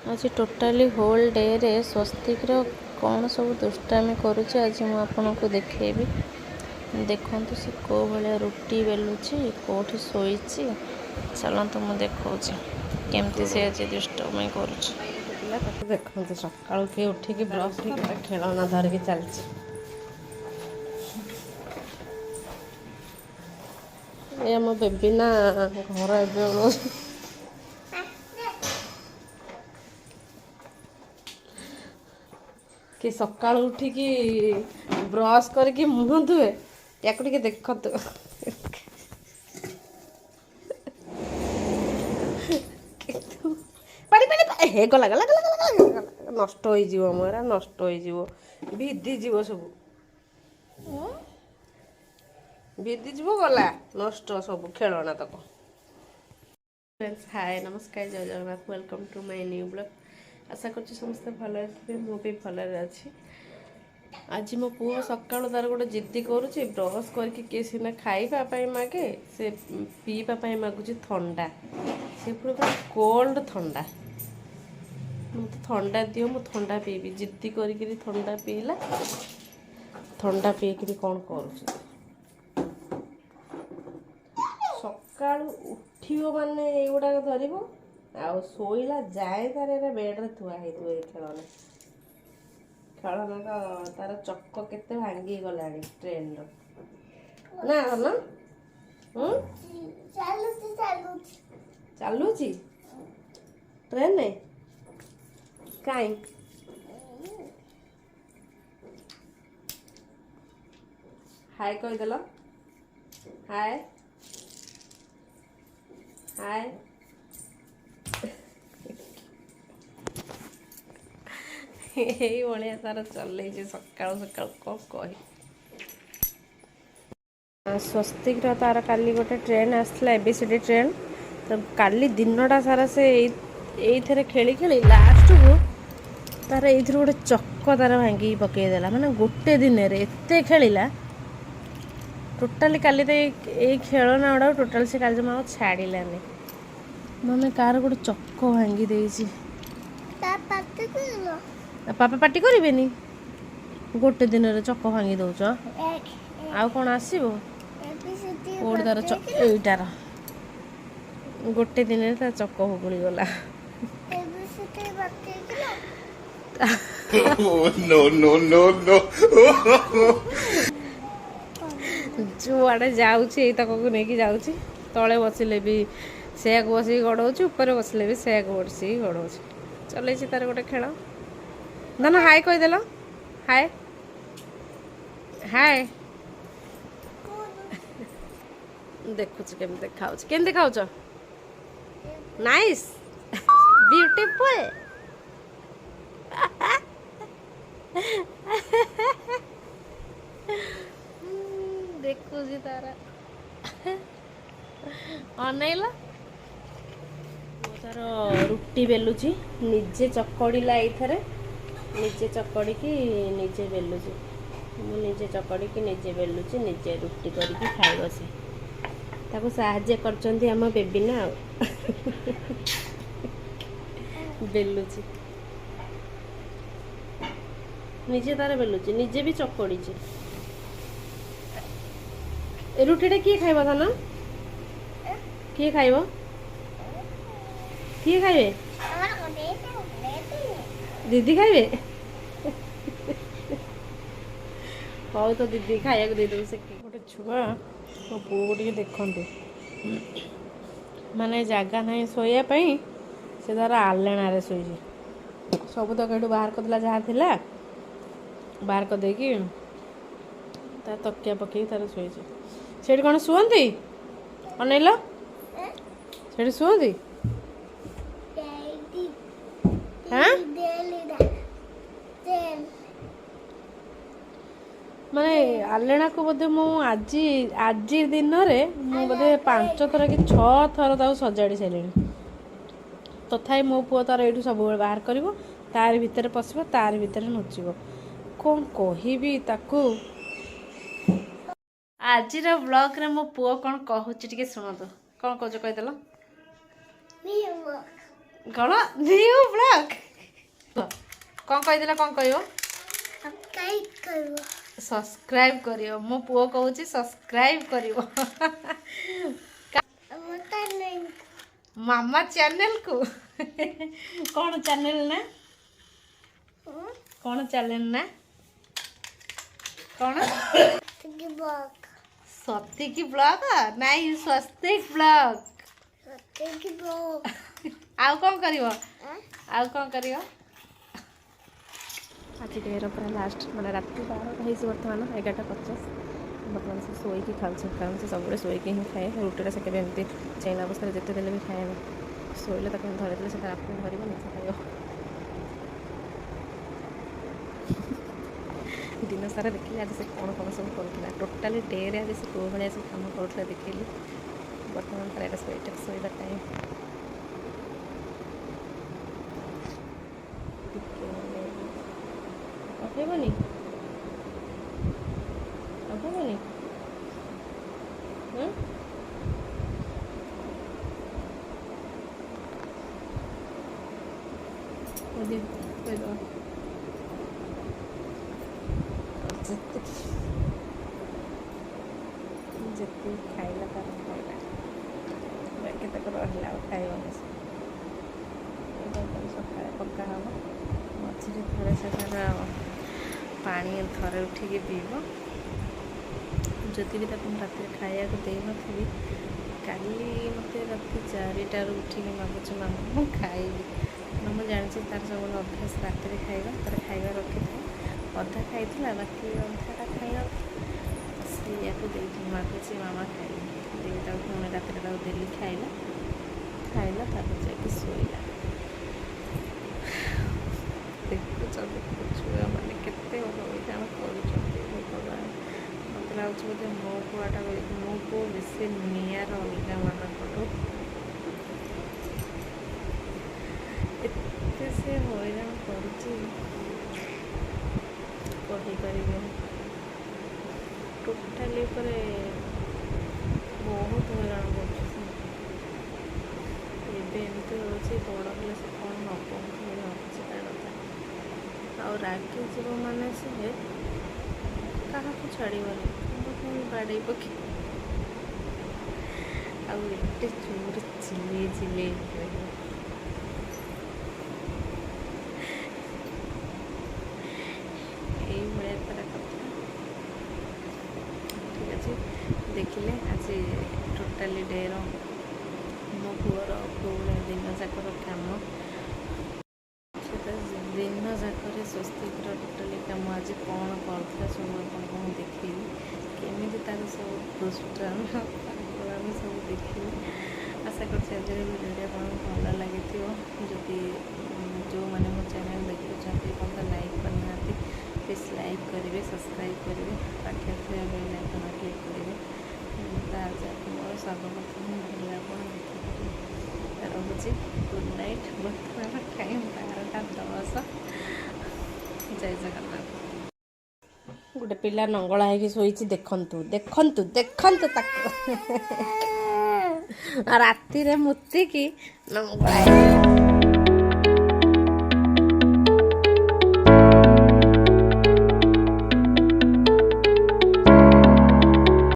आज totally whole day रे स्वस्तिक कौन सब दुष्टामी करुचे आज मु आपको देखेबी। देखो से को भाया रुटी बेलुची कौटी शोई चलतु मुझे देखा केमती से आज दुष्टामी कर देखो सका किए उठिकी ब्रश खेलना धरिकी चलती ये मो बेबी ना घर ए कि सका उठिकी ब्रश करके मुह धुए या देख हे गला गला गला नष्ट हो मोरा नष्ट हो भिदिज सब भिदिज गला नष्ट सब खेलना तक। फ्रेंड्स हाय नमस्कार जय Jagannath welcome to my new blog. आशा कर समस्ते भल मु भी भल अच्छी। आज मो पुओ सका तार गोटे जिद्दी करुच्ची ब्रश करके किए सीना खाइबापी मागे से पीवाई मागुच थंडा से पूरा कोल्ड थंडा मत थंडा दियो मु थंडा पीबी जिद्दी करी थंडा पीला थंडा पीकि कौन कर सका उठियो माने एगुड़ा धर आउ शोला जाए तार बेड्रे थुआई खेलना खेलना तार चक केते भांगी गला ट्रेन ना ना चलुची ट्रेन ने कहीं हाय कहीदेल हाय हाय यही भाया तार चल सका सका कौन कह स्वस्तिक तार काली गोटे ट्रेन आसला एबीसीडी ट्रेन तो काली दिनटा सारा से ये खेली खेली लास्ट को तार ये गोटे चक तार भांगी पकईदेला माने गोटे दिन एत खेला टोटाली काली तो ये खेलना गुड़ा टोटाल से काली जमा छाड़लानी माने कार गोटे चक भांगी देसी पापा पार्टी करेनि गोटे दिन चक भांगी दौच आउ कौन आसो कोड तार यहीटार गोटे दिन तार चक हुगुड़ी गला जुआड़े जाऊँगी तक नहीं जाऊँगी तले बसिले भी से बस गड़ौची ऊपर बसिले भी से बस गड़ौची चल तार गोटे खेल ना ना हाय कहीदेल हाय हाय देखुच केम देखा केम देखा नाइस ब्यूटीफुल देखुची तारा अनैला तार रुटी बेलुची निजे चकड़ीला ये निजे चकड़ी निजे बेलुची मुझे चकड़ी निजे बेलुची निजे रुटी करके खाइब से ताको साहाଯ୍य करचंती आम बेबी ना बेलुची निजे तार बेलुची निजे भी चकड़ी रुटीटा किए खाइब था ना किए खाइब किए खाइबे दीदी खाइबे हौ तो दीदी खाया देदेव से गोटे छुआ मो पु को देखते माने जगह ना शोयापाई से तार आलेणार शोई सब तक ये बाहर करदेला जहाँ थिला बाहर करदेकी तार तकिया पकई तार शोई से कौन शुअती अनैल से शुअती हाँ माने आलेना को बोधे मु आज दिन में बोधे 5 थर कि 6 थर सजाड़ी सारे तथापि मो पुओ तार ये सब बाहर कर तार भितर पशो तार भितर नचिब कौन कहबी ताकू आज ब्लॉग रे मो पुओ कौन कहूँ शुणु कौन कह कहीदेल कौन न्यू ब्लॉग କହିଦେଲା कौन कहयो सब्सक्राइब करियो मो पुओ कहूची सब्सक्राइब करियो मामा चैनल को कौन चैनल ना कौन चैनल ना कौन स्वस्तिक ब्लॉग नहीं स्वस्तिक ब्लॉग आउ कौन करियो आउ कौन करियो आज डेर पूरा लास्ट मैंने राति 12 बर्तमान 11:50 बर्तमान से शोक खाऊँ कारण से सब शोक ही खाए रुटीटा से एमती चैन अवस्था जिते देने भी खाए शोले तक धरदे से आपको धरब निजे खाइब दिन सारा देखिए आज से कौन कौन सब करूला टोटाली डे रे आज से कौ भाई सब कम करूला देखिए बर्तमान प्राय शोवा टाइम हेबनी हेबनी जितने खाइला तार खाइला बाकी तक रहा खाइबन सका पक्का हम मझे थोड़े से तार पानी थरे उठिकी पीब जदि भी ताको रात खाया दे नी काली मत राति 4टार उठिकी मागुच मामा मुझे खाइबी मुझे जानी तार सब अभ्यास रात खाଇବା तार खाଇବା रखी था अधा खाई बाकी अधाटा खाइबा से मागुची मामा खाइबी देता पुणी रात देली खाइला खाइला तापर जाकि शोला देखुच छुआ मैंने केते हईराण कर भगवान मत लगुच बोधे मो पुआटा मो पु बेसी निआर अलगा मानू एते से हईराण कर टोटाली बहुत हईराण कर एमती हो बड़ हेल्ले से कौन न पहुँचे भावुँ कथा आ रागी जीव मान से क्या छाड़बनी पुणी बाड़े पके आते चोर चिले चिले देखिले आज टोटाली डेर मो पुअर कौन दिन जाकर कम दिन जाक स्वस्तिक टोटाली कम आज कौन कर सब देखी केमी तार सब दुष्टान सब देखी आशा कर भिडियो कौन भल लगी जदि जो मैंने मो चैनल देखुं कौन लाइक करना प्लीज लाइक करेंगे सब्सक्राइब करेंगे पाखे थे बेल आइकन क्लिक करेंगे मोर सर्वप्रथम भल रोचे गुड नाइट बर्तमान टाइम 12:10 जय जगन्नाथ गोटे पिला नंगला है शोची देखंतु देखंतु देखंतु ताको राति रे मुत्ती की नंगला